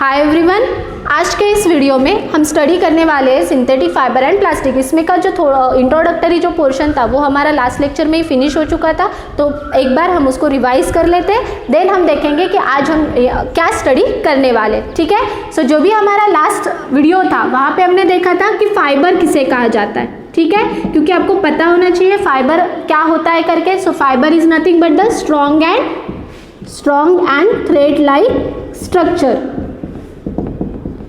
Hi everyone, आज के इस वीडियो में हम स्टडी करने वाले हैं सिंथेटिक फाइबर एंड प्लास्टिक। इसमें का जो थोड़ा इंट्रोडक्टरी जो पोर्शन था वो हमारा लास्ट लेक्चर में ही फिनिश हो चुका था, तो एक बार हम उसको रिवाइज कर लेते हैं, देन हम देखेंगे कि आज हम क्या स्टडी करने वाले। ठीक है, सो जो भी हमारा लास्ट वीडियो था वहाँ पे हमने देखा था कि फाइबर किसे कहा जाता है। ठीक है, क्योंकि आपको पता होना चाहिए फाइबर क्या होता है करके। So fibre is nothing but the strong and thread like structure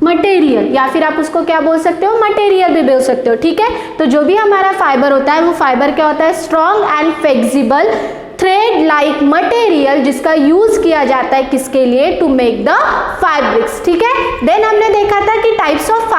material, या फिर आप उसको क्या बोल सकते हो, मटेरियल भी बोल सकते हो। ठीक है, तो जो भी हमारा फाइबर होता है वो फाइबर क्या होता है, strong and flexible thread like material, जिसका यूज किया जाता है किसके लिए, टू मेक द फैब्रिक्स। ठीक है, देन हमने देखा था कि टाइप्स ऑफ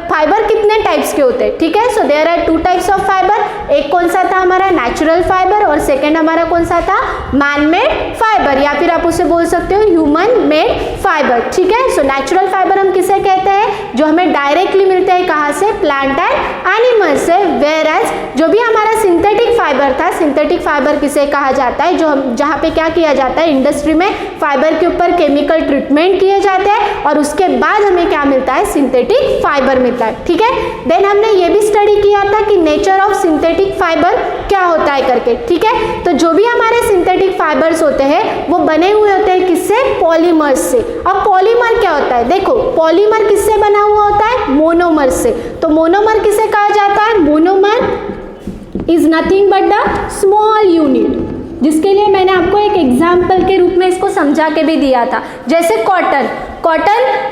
फाइबर कितने टाइप्स के होते हैं। ठीक है, so there are 2 types of fibre. एक कौन सा था हमारा नेचुरल फाइबर, और सेकेंड हमारा कौन सा था, मैन मेड फाइबर, या फिर आप उसे बोल सकते हो ह्यूमन मेड फाइबर। ठीक है, सो नेचुरल फाइबर हम किसे कहते हैं, जो हमें डायरेक्टली मिलते हैं कहाँ से, प्लांट एंड एनिमल से। वेयर एज जो भी हमारा सिंथेटिक फाइबर था, सिंथेटिक फाइबर किसे कहा जाता है, जो हम जहाँ पे क्या किया जाता है, इंडस्ट्री में फाइबर के ऊपर केमिकल ट्रीटमेंट किए जाते हैं और उसके बाद हमें क्या मिलता है, सिंथेटिक फाइबर मिलता है। ठीक है, देन हमने ये भी स्टडी किया था कि नेचर ऑफ सिंथेटिक फाइबर क्या होता है करके। ठीक है, तो जो भी हमारे सिंथेटिक फाइबर्स होते हैं वो बने हुए होते हैं किससे, पॉलीमर्स से। अब पॉलीमर क्या होता है, देखो पॉलीमर किससे बना हुआ होता है, मोनोमर से। तो मोनोमर किसे कहा जाता है, monomer is nothing but the small unit, जिसके लिए मैंने आपको एक एग्जाम्पल के रूप में इसको समझा के भी दिया था। जैसे कॉटन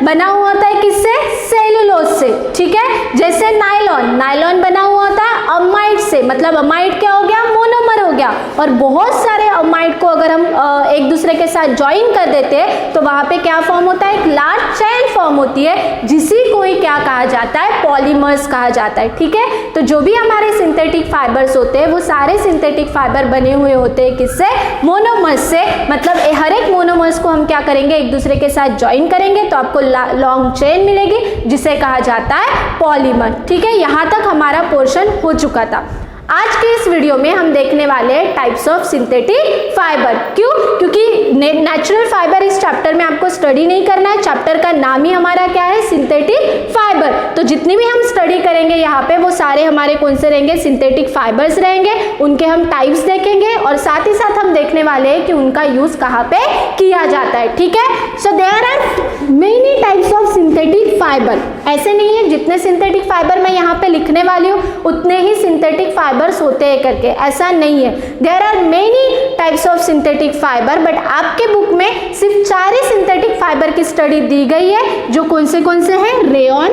बना हुआ होता है किससे, सेलुलोज से। ठीक है, जैसे नायलॉन बना हुआ होता है अमाइड से, मतलब अमाइड क्या हो गया, मोनोमर हो गया। और बहुत सारे अमाइड को अगर हम एक दूसरे के साथ ज्वाइन कर देते हैं तो वहां पे क्या फॉर्म होता है, एक लार्ज चेन फॉर्म होती है, जिसी को ही क्या कहा जाता है, पॉलीमर्स कहा जाता है। ठीक है, तो जो भी हमारे सिंथेटिक फाइबर्स होते हैं वो सारे सिंथेटिक फाइबर बने हुए होते हैं किससे, मोनोमर्स से। मतलब हर एक मोनोमर्स को हम क्या करेंगे, एक दूसरे के साथ ज्वाइन करेंगे तो आपको लॉन्ग चेन मिलेगी, जिसे कहा जाता है पॉलीमर। ठीक है, यहां तक हमारा पोर्शन हो चुका था। आज के इस वीडियो में हम देखने वाले हैं टाइप्स ऑफ सिंथेटिक फाइबर। क्यों, क्योंकि नेचुरल फाइबर इस चैप्टर में आपको स्टडी नहीं करना है, चैप्टर का नाम ही हमारा क्या है, सिंथेटिक फाइबर। तो जितनी भी हम स्टडी करेंगे यहाँ पे वो सारे हमारे कौन से रहेंगे, सिंथेटिक फाइबर्स रहेंगे। उनके हम टाइप्स देखेंगे और साथ ही साथ हम देखने वाले हैं कि उनका यूज कहाँ पे किया जाता है। ठीक है, so there are many types of synthetic fibre. ऐसे नहीं है जितने सिंथेटिक फाइबर मैं यहाँ पे लिखने वाली हूँ उतने ही सिंथेटिक फाइबर्स होते हैं करके, ऐसा नहीं है। There are many types of synthetic fibre, but आपके बुक में सिर्फ 4 ही सिंथेटिक फाइबर की स्टडी दी गई है, जो कौन से हैं, rayon.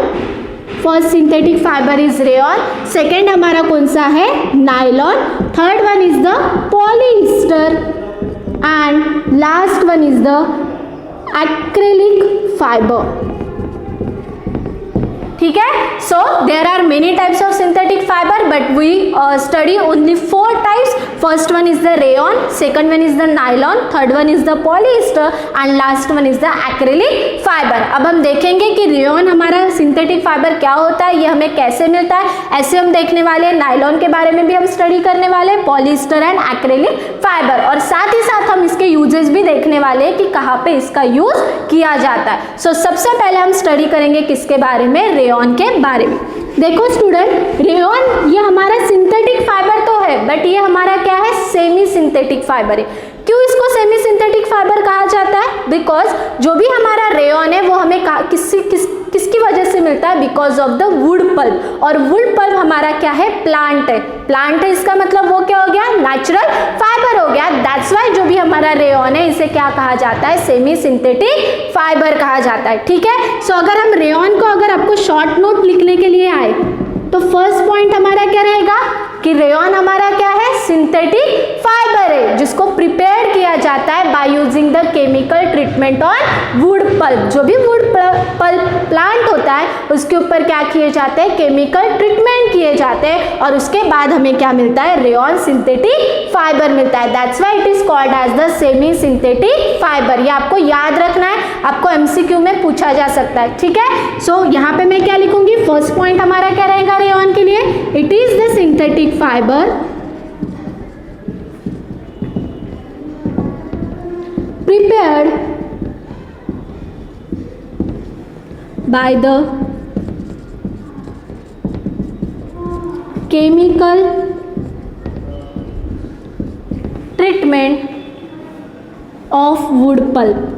First synthetic fibre is rayon, second हमारा कौन सा है, nylon, third one is the polyester and last one is the acrylic fibre. ठीक है, so there are many types of synthetic fibre but we study only 4 types. First one is the rayon, second one is the nylon, third one is the polyester and last one is the acrylic fibre. अब हम देखेंगे कि rayon हमारा synthetic fibre क्या होता है, ये हमें कैसे मिलता है, ऐसे हम देखने वाले हैं। नायलॉन के बारे में भी हम स्टडी करने वाले हैं, पॉलीस्टर एंड एक्रेलिक फाइबर, और साथ ही साथ हम इसके यूजेस भी देखने वाले हैं कि कहाँ पे इसका यूज किया जाता है। सो सबसे पहले हम स्टडी करेंगे किसके बारे में, रेयॉन के बारे में। देखो स्टूडेंट, रेयॉन ये हमारा सिंथेटिक फाइबर तो है बट ये हमारा क्या है, सेमी सिंथेटिक फाइबर है। क्यों इसको सेमी सिंथेटिक फाइबर कहा जाता है, बिकॉज जो भी हमारा रेयॉन है वो हमें किसकी वजह से मिलता है, because of the wood pulp. और वुड पल्प हमारा क्या है, प्लांट है। प्लांट है, इसका मतलब वो क्या हो गया, नेचुरल फाइबर हो गया। दैट्स वाई जो भी हमारा रेयॉन है इसे क्या कहा जाता है, सेमी सिंथेटिक फाइबर कहा जाता है। ठीक है, सो अगर हम रेयॉन को अगर आपको शॉर्ट नोट लिखने के लिए आए तो फर्स्ट पॉइंट हमारा क्या रहेगा कि रेयॉन हमारा क्या है, सिंथेटिक फाइबर है, जिसको प्रिपेयर किया जाता है bye using the chemical treatment on wood pulp. जो भी वुड पल्प प्लांट होता है उसके ऊपर क्या किए जाते हैं, केमिकल ट्रीटमेंट किए जाते हैं और उसके बाद हमें क्या मिलता है, रेयॉन सिंथेटिक फाइबर मिलता है। That's why it is called as the semi synthetic fibre. ये आपको याद रखना है, आपको एमसीक्यू में पूछा जा सकता है। ठीक है, सो यहाँ पे मैं क्या लिखूंगी, फर्स्ट पॉइंट हमारा क्या रहेगा रेयॉन के लिए, it is the synthetic fibre prepared by the chemical treatment of wood pulp.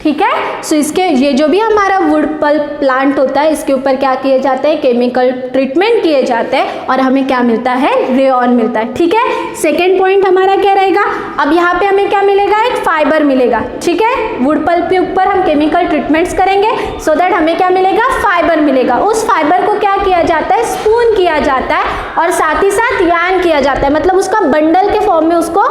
ठीक है, सो इसके ये जो भी हमारा वुड पल्प प्लांट होता है इसके ऊपर क्या किए जाते हैं, केमिकल ट्रीटमेंट किए जाते हैं और हमें क्या मिलता है, रेयॉन मिलता है. ठीक है, सेकेंड पॉइंट हमारा क्या रहेगा, अब यहाँ पे हमें क्या मिलेगा, एक फाइबर मिलेगा. ठीक है, वुड पल्प के ऊपर हम केमिकल ट्रीटमेंट्स करेंगे सो दैट हमें क्या मिलेगा, फाइबर मिलेगा. उस फाइबर को क्या किया जाता है, स्पून किया जाता है और साथ ही साथ यार्न किया जाता है, मतलब उसका बंडल के फॉर्म में उसको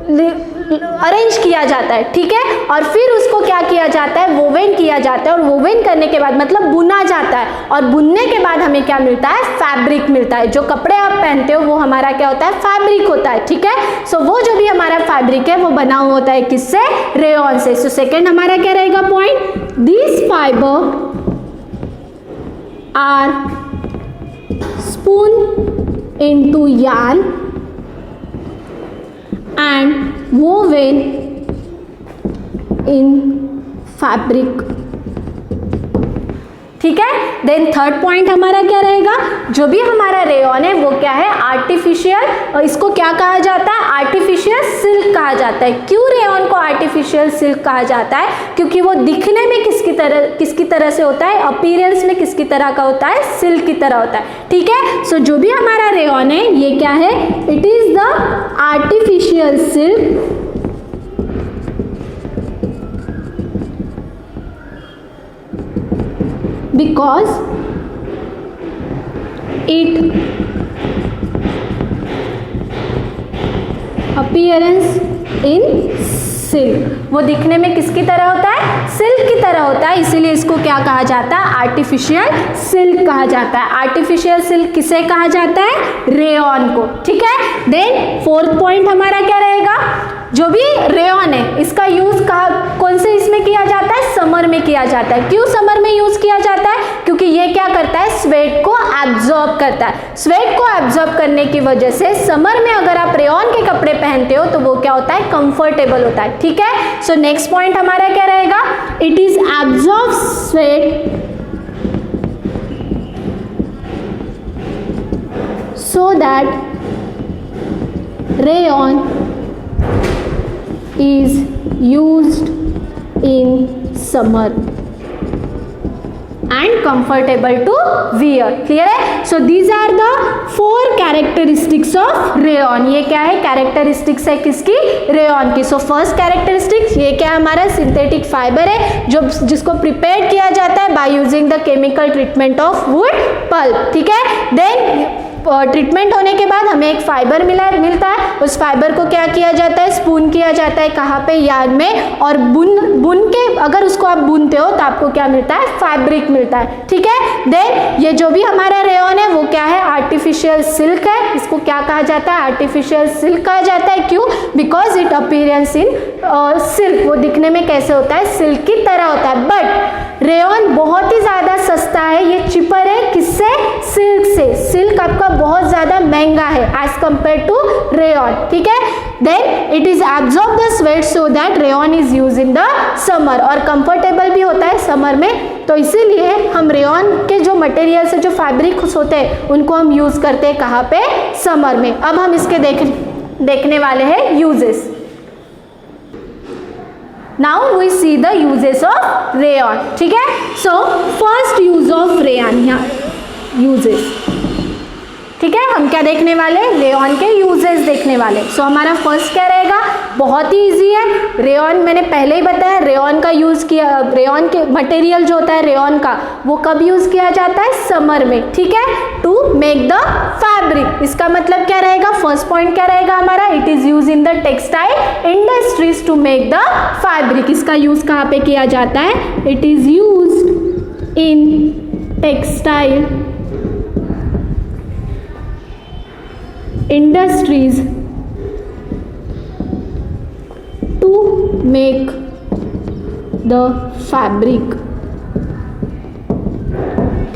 अरेंज किया जाता है. ठीक है, और फिर उसको क्या किया जाता है, वोवेन किया जाता है और वोवेन करने के बाद मतलब बुना जाता है और बुनने के बाद हमें क्या मिलता है, फैब्रिक मिलता है. जो कपड़े आप पहनते हो वो हमारा क्या होता है, फैब्रिक होता है. ठीक है, सो वो जो भी हमारा फैब्रिक है वो बना हुआ होता है किससे, रेयॉन से. सो सेकेंड हमारा क्या रहेगा point, this fibre are spun into yarn and woven in fabric. ठीक है, देन थर्ड पॉइंट हमारा क्या रहेगा, जो भी हमारा रेयॉन है वो क्या है, आर्टिफिशियल, और इसको क्या कहा जाता है, आर्टिफिशियल सिल्क कहा जाता है. क्यों रेयॉन को आर्टिफिशियल सिल्क कहा जाता है, क्योंकि वो दिखने में किसकी तरह से होता है, अपीयरेंस में किसकी तरह का होता है, सिल्क की तरह होता है. ठीक है, सो जो भी हमारा रेयॉन है ये क्या है, it is the artificial silk because it appearance in silk, वो दिखने में किसकी तरह होता है, सिल्क की तरह होता है, इसीलिए इसको क्या कहा जाता है, आर्टिफिशियल सिल्क कहा जाता है. आर्टिफिशियल सिल्क किसे कहा जाता है, रेयॉन को. ठीक है, देन फोर्थ पॉइंट हमारा क्या रहेगा, जो भी रेयॉन है इसका यूज कौन से इसमें किया जाता है, समर में किया जाता है. क्यों समर में यूज किया जाता है, क्योंकि ये क्या करता है, स्वेट को एब्जॉर्ब करता है. स्वेट को एब्जॉर्ब करने की वजह से समर में अगर आप रेयॉन के कपड़े पहनते हो तो वो क्या होता है, कंफर्टेबल होता है. ठीक है, सो नेक्स्ट पॉइंट हमारा क्या रहेगा, it is absorb sweat so that rayon is used in summer and comfortable to wear. clear है, so these are the four characteristics of rayon. ये क्या है, characteristics है किसकी, रेयॉन की. so first characteristics, ये क्या हमारा सिंथेटिक फाइबर है जो जिसको प्रिपेयर किया जाता है by using the chemical treatment of wood pulp. ठीक है, then ट्रीटमेंट होने के बाद हमें एक फाइबर मिलता है, उस फाइबर को क्या किया जाता है, स्पून किया जाता है, कहाँ पे, यार्न में, और बुन के अगर उसको आप बुनते हो तो आपको क्या मिलता है, फैब्रिक मिलता है. ठीक है, देन ये जो भी हमारा रेयॉन है वो क्या है, आर्टिफिशियल सिल्क है. इसको क्या कहा जाता है, आर्टिफिशियल सिल्क कहा जाता है. क्यों, because it appearance in silk, वो दिखने में कैसे होता है, सिल्क की तरह होता है. बट रेयॉन बहुत ही ज्यादा सस्ता है, ये चिपर है किससे, सिल्क से. सिल्क आपका बहुत ज्यादा महंगा है एज कंपेयर टू रेयॉन. ठीक है, then it is absorb the sweat so that rayon is use in the summer, और कंफर्टेबल भी होता है समर में, तो इसीलिए हम रेयॉन के जो मटेरियल से जो फैब्रिक्स होते हैं उनको हम यूज करते हैं कहाँ पे, समर में. अब हम इसके देखने वाले हैं uses. Now we see the uses of rayon. ठीक है, so first use of rayon, यहाँ uses. ठीक है, हम क्या देखने वाले, रेयॉन के यूजेस देखने वाले. सो हमारा फर्स्ट क्या रहेगा, बहुत ही इजी है. रेयॉन मैंने पहले ही बताया, रेयॉन का यूज किया, रेयॉन के मटेरियल जो होता है रेयॉन का वो कब यूज किया जाता है, समर में. ठीक है, टू मेक द फैब्रिक. इसका मतलब क्या रहेगा, फर्स्ट पॉइंट क्या रहेगा हमारा, it is use in the textile industries to make the fabric. इसका यूज कहाँ पे किया जाता है, it is use in textile industries to make the fabric.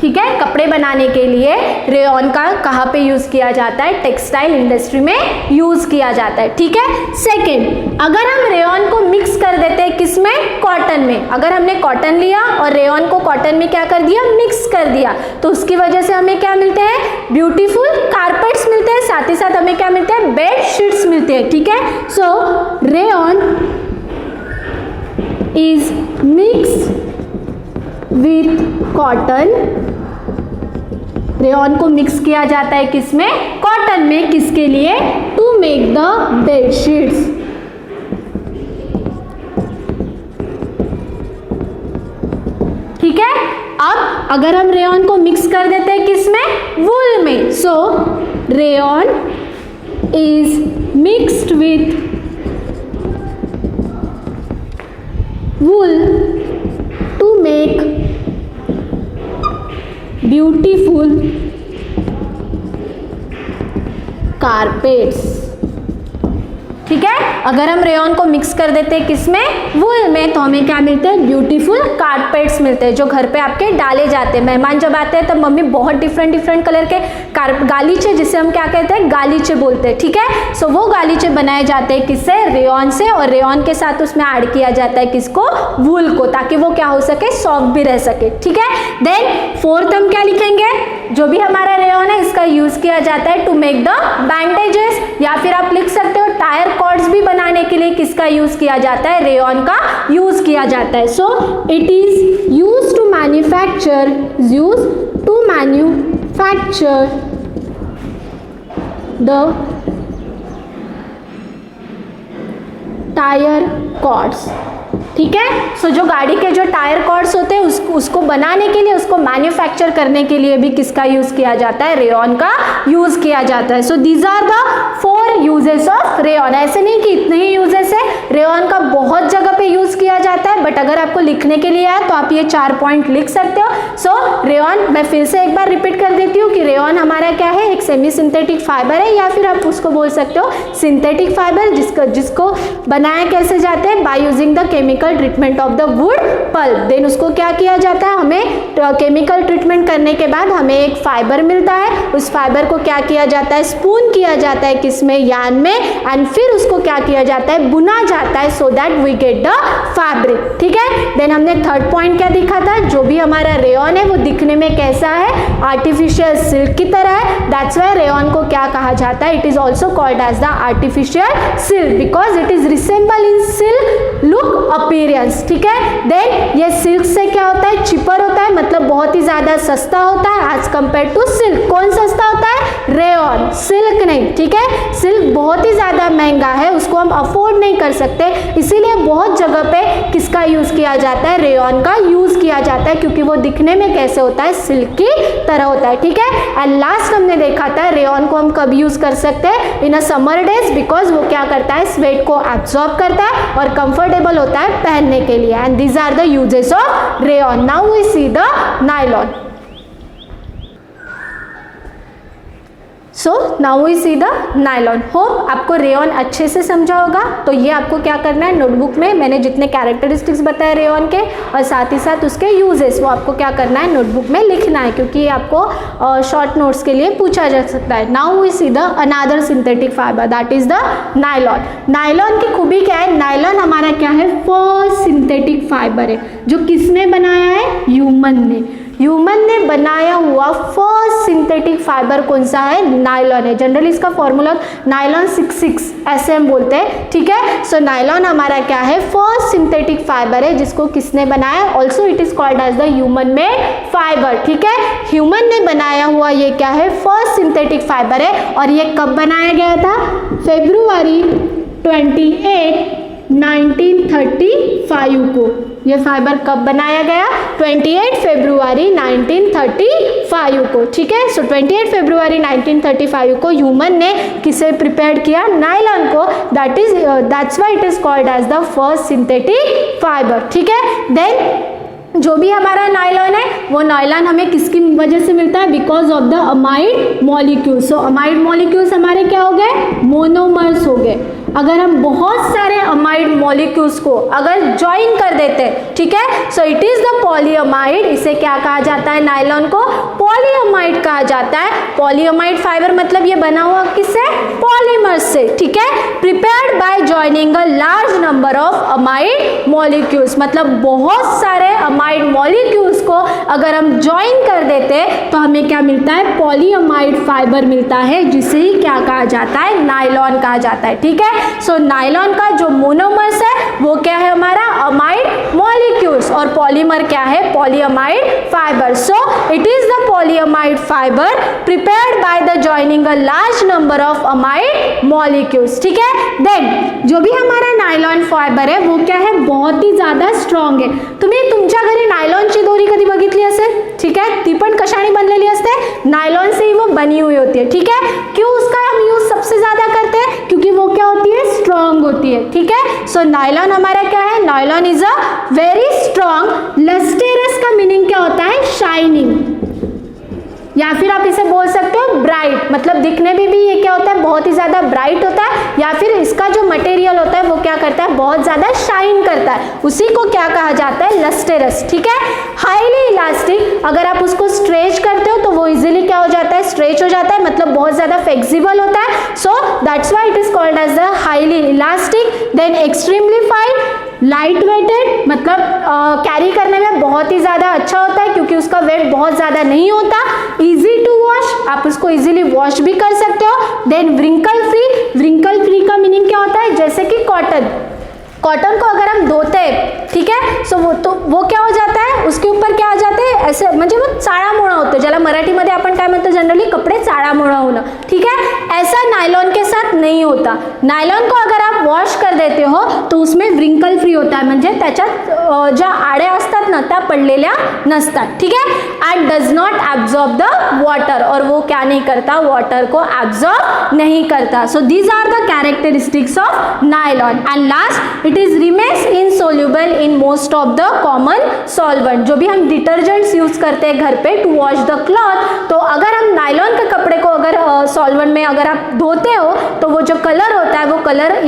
ठीक है, कपड़े बनाने के लिए रेयॉन का कहाँ पे यूज किया जाता है, टेक्सटाइल इंडस्ट्री में यूज किया जाता है. ठीक है, सेकंड, अगर हम रेयॉन को मिक्स कर देते हैं किस किसमें, कॉटन में। अगर हमने कॉटन लिया और रेयॉन को कॉटन में क्या कर दिया, मिक्स कर दिया, तो उसकी वजह से हमें क्या मिलते हैं, ब्यूटीफुल कारपेट्स मिलते हैं, साथ ही साथ हमें क्या मिलते हैं, बेड शीट्स मिलते हैं, ठीक है। So rayon is mixed with cotton, rayon को मिक्स किया जाता है किसमें, कॉटन में, किसके लिए, टू मेक द बेडशीट्स। ठीक है। अब अगर हम रेयॉन को मिक्स कर देते हैं किसमें, वूल में, so rayon is mixed with wool to make beautiful carpets. ठीक है। अगर हम रेयॉन को मिक्स कर देते हैं किसमें, वूल में, तो हमें क्या मिलते हैं, ब्यूटीफुल कारपेट्स मिलते हैं, जो घर पे आपके डाले जाते हैं। मेहमान जब आते हैं तब मम्मी बहुत डिफरेंट कलर के गालीचे, जिसे हम क्या कहते हैं, गालीचे बोलते हैं। ठीक है। सो वो गालीचे बनाए जाते हैं किससे, रेयॉन से, और रेयॉन के साथ उसमें ऐड किया जाता है किसको, वूल को, ताकि वो क्या हो सके, सॉफ्ट भी रह सके। ठीक है। देन फोर्थ हम क्या लिखेंगे, जो भी हमारा रेयॉन है इसका यूज किया जाता है टू मेक द बैंडेजेस, या फिर आप लिख सकते हो टायर कॉर्ड्स भी बनाने के लिए किसका यूज किया जाता है, रेयॉन का यूज किया जाता है। So it is use to manufacture the tyre cords. ठीक है। सो जो गाड़ी के जो टायर कॉर्ड्स होते हैं उसको बनाने के लिए, उसको मैन्युफैक्चर करने के लिए भी किसका यूज किया जाता है, रेयॉन का यूज किया जाता है। So these are the 4 uses of rayon. ऐसे नहीं कि इतने ही यूजेस है, रेयॉन का बहुत जगह पे यूज किया जाता है, बट अगर आपको लिखने के लिए है तो आप ये 4 पॉइंट लिख सकते हो। सो रेयॉन, मैं फिर से एक बार रिपीट कर देती हूँ कि रेयॉन हमारा क्या है, एक सेमी सिंथेटिक फाइबर है, या फिर आप उसको बोल सकते हो सिंथेटिक फाइबर, जिसको बनाया कैसे जाते हैं, by using the chemical treatment of the wood pulp. Then उसको क्या किया जाता है, हमें केमिकल ट्रीटमेंट करने के बाद हमें एक फाइबर मिलता है, उस फाइबर को क्या किया जाता है, स्पून किया जाता है किसमें, यार्न में, एंड फिर उसको क्या किया जाता है, बुना जाता है, so that we get the fabric. ठीक है। देन हमने थर्ड पॉइंट क्या दिखा था, जो भी हमारा रेयॉन है वो दिखने में कैसा है, आर्टिफिशियल सिल्क की तरह है। दैट्स व्हाई रेयॉन को क्या कहा जाता है, it is also called as the artificial silk, because it is resemble in silk look appearance. ठीक है। देन ये सिल्क से क्या होता है, चिपर होता है, मतलब बहुत ही ज्यादा सस्ता होता है एज कंपेयर टू सिल्क। कौन सस्ता होता है, रेयॉन, सिल्क नहीं। ठीक है। सिल्क बहुत ही ज्यादा महंगा है, उसको हम अफोर्ड नहीं कर सकते, इसीलिए बहुत जगह पे किसका यूज किया जाता है, रेयॉन का यूज किया जाता है, क्योंकि वो दिखने में कैसे होता है, सिल्क की तरह होता है। ठीक है। एंड लास्ट हमने देखा था रेयॉन को हम कब यूज कर सकते हैं, इन अ समर डेज, बिकॉज वो क्या करता है, स्वेट को एब्जॉर्ब करता है और कंफर्टेबल होता है पहनने के लिए। And these are the uses of rayon. Now we see the nylon. So now we see the nylon. Hope आपको रेयॉन अच्छे से समझा होगा। तो ये आपको क्या करना है, नोटबुक में मैंने जितने कैरेक्टरिस्टिक्स बताए रेयॉन के और साथ ही साथ उसके यूजेस, वो आपको क्या करना है, नोटबुक में लिखना है, क्योंकि ये आपको शॉर्ट नोट्स के लिए पूछा जा सकता है। Now we see the another synthetic fibre, that is the nylon. Nylon की खूबी क्या है, नायलॉन हमारा क्या है, फर्स्ट सिंथेटिक फाइबर है, जो किसने बनाया है, ह्यूमन ने। ह्यूमन ने बनाया हुआ फर्स्ट सिंथेटिक फाइबर कौन सा है, नायलॉन है। जनरली इसका फॉर्मूला नायलॉन 66 ऐसे हम बोलते हैं। ठीक है। सो नायलॉन हमारा क्या है, फर्स्ट सिंथेटिक फाइबर है, जिसको किसने बनाया, also it is called as the human made fibre. ठीक है। ह्यूमन ने बनाया हुआ ये क्या है, फर्स्ट सिंथेटिक फाइबर है, और ये कब बनाया गया था, February 28, 1935 को। ये फाइबर कब बनाया गया, 28 फरवरी 1935 को। ठीक है। सो 28 फरवरी 1935 को ह्यूमन ने किसे प्रिपेयर किया, नायलॉन को। That's why it is called as the first synthetic fibre. ठीक है। देन जो भी हमारा नायलॉन है वो नायलॉन हमें किसकी वजह से मिलता है, because of the amide molecules. So amide molecules हमारे क्या हो गए, मोनोमर्स हो गए। अगर हम बहुत सारे अमाइड मॉलिक्यूल्स को अगर ज्वाइन कर देते, ठीक है, so it is the polyamide. इसे क्या कहा जाता है? नायलॉन को पॉलीअमाइड कहा जाता है। पॉलीअमाइड फाइबर मतलब ये बना हुआ किससे? पॉलीमर्स से, ठीक है, prepared by joining a large number of amide molecules, मतलब बहुत सारे अमाइड मॉलिक्यूल्स को अगर हम ज्वाइन कर देते तो हमें क्या मिलता है? पॉलीअमाइड फाइबर मिलता है, जिसे ही क्या कहा जाता है? नायलॉन कहा जाता है, ठीक है। सो नायलॉन का जो मोनोमर्स है वो क्या है? हमारा अमाइड मॉलिक्यूल्स, और पॉलीमर क्या है? Polyamide fibre. So it is the polyamide fibre prepared by the joining a large number of amide molecules, ठीक है। देन जो भी हमारा नायलॉन फायबर आहे वो क्या आहे? बहुत ही ज्यादा स्ट्रॉंग आहे। तुम्ही तुमच्या घरी नायलॉनची दोरी कधी बघितली असेल, ठीक है, ती पण कशाने बनलेली असते? नायलॉन से ही वो बनी हुई होती है, ठीक है। क्यों उसका हम यूज सबसे ज्यादा करते हैं? क्योंकि वो क्या होती है? स्ट्रॉन्ग होती है, ठीक है। सो नायलॉन हमारा क्या है? Nylon is a very strong. Lustrous का मीनिंग क्या होता है? शाइनिंग, या फिर आप इसे बोल सकते हो ब्राइट, मतलब दिखने में भी ये क्या होता है? बहुत ही ज्यादा ब्राइट होता है, या फिर इसका जो मटेरियल होता है वो क्या करता है? बहुत ज्यादा शाइन करता है, उसी को क्या कहा जाता है? लस्टेरस, ठीक है। हाईली इलास्टिक, अगर आप उसको स्ट्रेच करते हो तो वो इजीली क्या हो जाता है? स्ट्रेच हो जाता है, मतलब बहुत ज्यादा फ्लेक्सिबल होता है। So that's why it is called as the highly elastic. Then extremely fine, light weighted, मतलब कैरी करने में बहुत ही ज्यादा अच्छा होता है क्योंकि उसका वेट बहुत ज्यादा नहीं होता। इजी टू वॉश, आप उसको इजीली वॉश भी कर सकते हो। Then wrinkle free, wrinkle free का मीनिंग क्या होता है? जैसे कि कॉटन, कॉटन को अगर हम धोते हैं, ठीक है, सो वो क्या हो जाता है? उसके ऊपर क्या आ जाते हैं? ऐसे म्हणजे वो चाळामोळा होतो, ज्याला मराठीमध्ये आपण काय म्हणतो? जनरली कपडे चाळामोळा होणं, ठीक है। ऐसा नायलॉन के साथ नहीं होता। नायलॉन को अगर आप वॉश कर देते हो तो उसमें व्रिंकल फ्री होता है, म्हणजे त्याच्यात ज्या आड्या असतात ना त्या पडलेल्या नसतात, ठीक है। And does not absorb the water, और वो क्या नहीं करता? वाटर को एब्जॉर्ब नहीं करता। So these are the characteristics of nylon. And last, it is remains insoluble in most of the common solvent. जो भी हम डिटर्जेंट्स यूज करते हैं घर पे टू वॉश द क्लॉथ, तो अगर हम नायलॉन के कपड़े को अगर सॉल्वेंट में अगर आप धोते हो तो वो जो कलर होता है वो कलर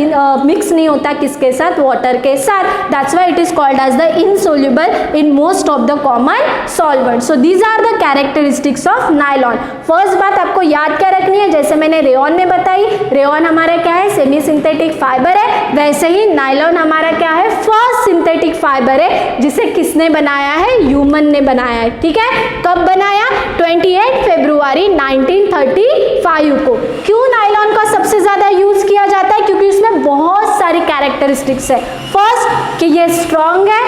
मिक्स नहीं होता किसके साथ? वाटर के साथ। That's why it is called as the insoluble in most of the common solvent. So these are the characteristics of nylon. First बात आपको याद क्या रखनी है? जैसे मैंने रेयॉन में बताई, रेयॉन हमारा क्या है? सेमी सिंथेटिक फाइबर है। वैसे ही नायलॉन हमारा क्या है? फर्स्ट सिंथेटिक फाइबर है, जिसे किसने बनाया है? ह्यूमन ने बनाया है, ठीक है। कब बनाया? 28 फरवरी 1935 को। क्यों नायलॉन का सबसे ज्यादा यूज किया जाता है? क्योंकि उसमें बहुत सारी कैरेक्टरिस्टिक्स है। फर्स्ट कि ये स्ट्रॉन्ग है,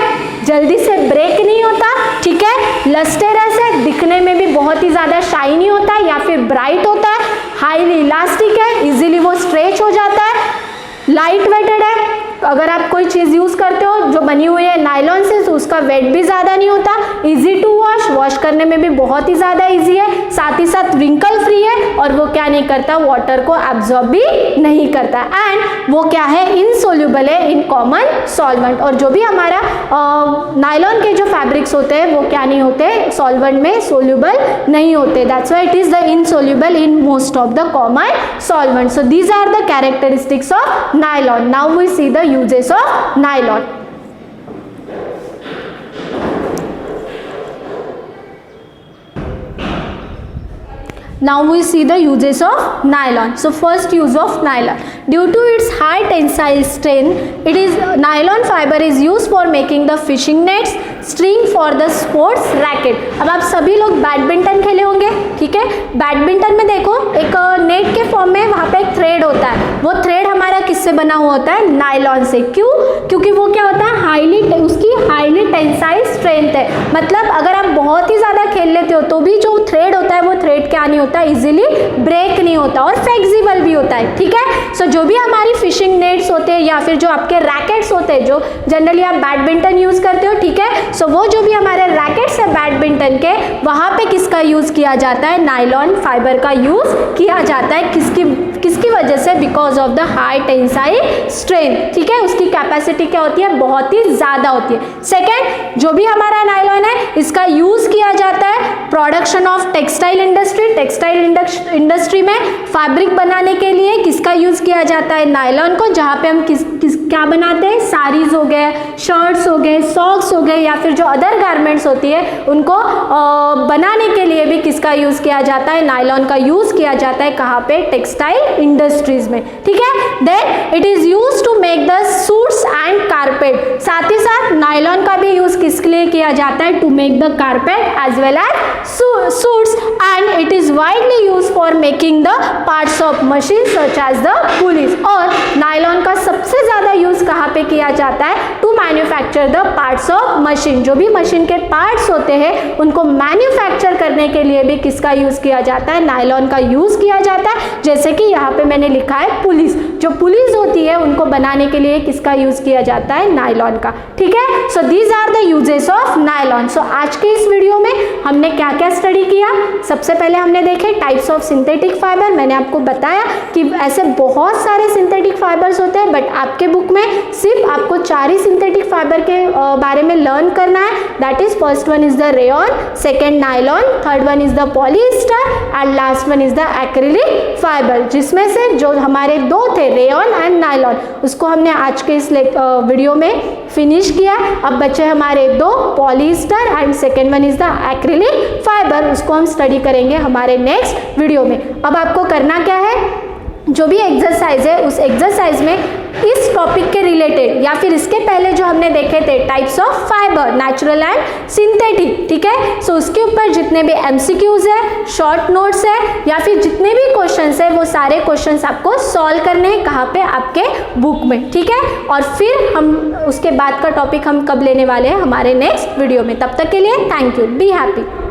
जल्दी से ब्रेक नहीं होता, ठीक है, लस्टेरस है, दिखने में भी बहुत ही ज्यादा शाइनी होता है या फिर ब्राइट होता है, हाईली इलास्टिक है, इजीली वो स्ट्रेच हो जाता है, लाइट वेटेड है। अगर आप कोई चीज यूज करते हो जो बनी हुई है नायलॉन से तो उसका वेट भी ज्यादा नहीं होता। इजी टू वॉश, वॉश करने में भी बहुत ही ज्यादा इजी है, साथ ही साथ व्रिंकल फ्री है, और वो क्या नहीं करता? वाटर को एब्जॉर्ब भी नहीं करता। एंड वो क्या है? इनसोल्यूबल है इन कॉमन सॉल्वेंट। और जो भी हमारा नायलॉन के जो फैब्रिक्स होते हैं वो क्या नहीं होते? सॉल्वेंट में सोल्यूबल नहीं होते। That's why it is the insoluble in most of the common solvent. So these are the characteristics of nylon. Now we see the uses of nylon. Now we see the uses of nylon. So first use of nylon. Due to its high tensile strength, it is nylon fiber is used for making the fishing nets, string for the sports racket. अब आप सभी लोग badminton खेले होंगे, ठीक है। Badminton में देखो एक नेट के फॉर्म में वहाँ पे एक थ्रेड होता है, वो थ्रेड हमारा किससे बना हुआ होता है? नायलॉन से। क्यों? क्योंकि वो क्या होता है? उसकी हाईली टेंसाइल स्ट्रेंथ है, मतलब अगर आप बहुत ही ज्यादा खेल लेते हो तो भी जो थ्रेड होता है वो थ्रेड क्या नहीं होता? इजीली ब्रेक नहीं होता, और फ्लेक्सिबल भी होता है, ठीक है। सो जो भी हमारी फिशिंग नेट्स होते हैं या फिर जो आपके रैकेट्स होते हैं जो जनरली आप बैडमिंटन यूज करते हो, ठीक है, सो वो जो भी हमारे रैकेट्स है बैडमिंटन के, वहां पे किसका यूज किया जाता है? नायलॉन फाइबर का यूज किया जाता है। किसकी किसकी वजह से? Because of the high tensile strength, ठीक है, उसकी कैपेसिटी क्या होती है? बहुत ही ज़्यादा होती है। सेकेंड, जो भी हमारा नायलॉन है इसका यूज़ किया जाता है production of textile industry. Textile industry में फैब्रिक बनाने के लिए किसका यूज़ किया जाता है? नायलॉन को, जहाँ पे हम क्या बनाते हैं? साड़ीज़ हो गए, शर्ट्स हो गए, सॉक्स हो गए, या फिर जो अदर गारमेंट्स होती है उनको बनाने के लिए भी किसका यूज़ किया जाता है? नायलॉन का यूज़ किया जाता है। कहाँ पे? टेक्सटाइल इंडस्ट्रीज में, ठीक है। Then it is use to make the suits and carpet. साथ ही साथ नायलॉन का भी यूज़ किसके लिए किया जाता है? To make the carpet as well as suits, and it is widely use for making the parts of machine such as the pulleys. और नायलॉन का सबसे ज़्यादा यूज़ कहाँ पे किया जाता है? To manufacture the parts of machine. जो भी मशीन के पार्ट्स होते हैं उनको मैन्युफैक्चर करने के लिए भी किसका यूज़ किया जाता है? नायलॉन का यूज़ किया जाता है। जैसे कि यहाँ पे मैंने लिखा है पुलिस, जो पुलिस होती है उनको बनाने के लिए किसका यूज़ किया जाता है? नायलॉन का, ठीक है। So these are the uses of nylon. So आज के इस वीडियो में हमने क्या क्या स्टडी किया? सबसे पहले हमने देखे टाइप्स ऑफ सिंथेटिक फाइबर। मैंने आपको बताया कि ऐसे बहुत सारे सिंथेटिक फाइबर्स होते हैं, बट आपके बुक में सिर्फ आपको 4 ही सिंथेटिक फाइबर के बारे में लर्न करना है। That is first one is the rayon, second nylon, third one is the polyester and last one is the acrylic fibre. जिसमें से जो हमारे 2 थे रेयॉन एंड नायलॉन, उसको हमने आज के इस वीडियो में फिनिश किया। अब बचे हमारे 2 polyester and second one is the acrylic fibre. उसको हम स्टडी करेंगे हमारे नेक्स्ट वीडियो में। अब आपको करना क्या है? जो भी एक्सरसाइज है उस एक्सरसाइज में इस टॉपिक के रिलेटेड या फिर इसके पहले जो हमने देखे थे types of fibre, natural and synthetic, ठीक है। सो उसके ऊपर जितने भी एमसीक्यूज है, शॉर्ट नोट्स है, या फिर जितने भी क्वेश्चंस है वो सारे क्वेश्चंस आपको सॉल्व करने हैं। कहाँ पे? आपके बुक में, ठीक है। और फिर हम उसके बाद का टॉपिक हम कब लेने वाले हैं? हमारे नेक्स्ट वीडियो में। तब तक के लिए थैंक यू, बी हैप्पी।